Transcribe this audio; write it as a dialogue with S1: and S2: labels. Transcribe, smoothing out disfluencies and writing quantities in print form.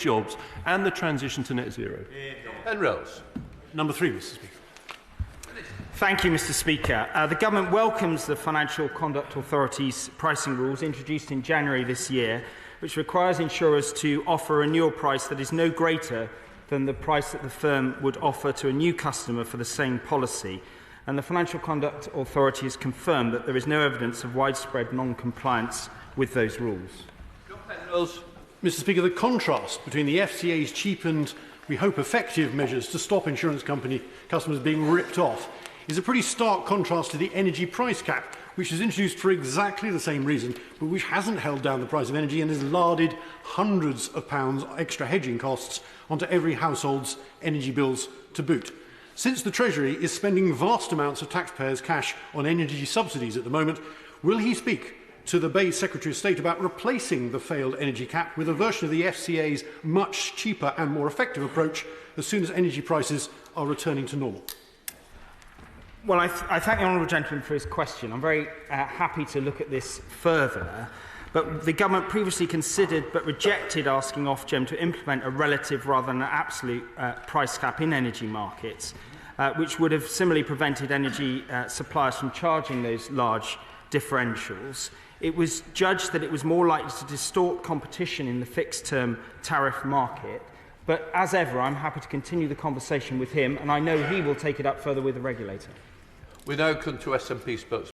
S1: jobs and the transition to net zero.
S2: Penrose.
S3: Number 3, Mr. Speaker.
S4: Thank you, Mr. Speaker. The Government welcomes the Financial Conduct Authority's pricing rules introduced in January this year, which requires insurers to offer a renewal price that is no greater than the price that the firm would offer to a new customer for the same policy. And the Financial Conduct Authority has confirmed that there is no evidence of widespread non-compliance with those rules.
S3: Mr. Speaker, the contrast between the FCA's cheap and, we hope, effective measures to stop insurance company customers being ripped off is a pretty stark contrast to the energy price cap, which was introduced for exactly the same reason, but which hasn't held down the price of energy and has larded hundreds of pounds extra hedging costs onto every household's energy bills to boot. Since the Treasury is spending vast amounts of taxpayers' cash on energy subsidies at the moment, will he speak to the Bay Secretary of State about replacing the failed energy cap with a version of the FCA's much cheaper and more effective approach as soon as energy prices are returning to normal?
S4: Well, I thank the honourable gentleman for his question. I'm very happy to look at this further. But the Government previously considered but rejected asking Ofgem to implement a relative rather than an absolute price cap in energy markets, which would have similarly prevented energy suppliers from charging those large differentials. It was judged that it was more likely to distort competition in the fixed-term tariff market. But as ever, I'm happy to continue the conversation with him, and I know he will take it up further with the regulator.
S2: We now come to SNP spokesman.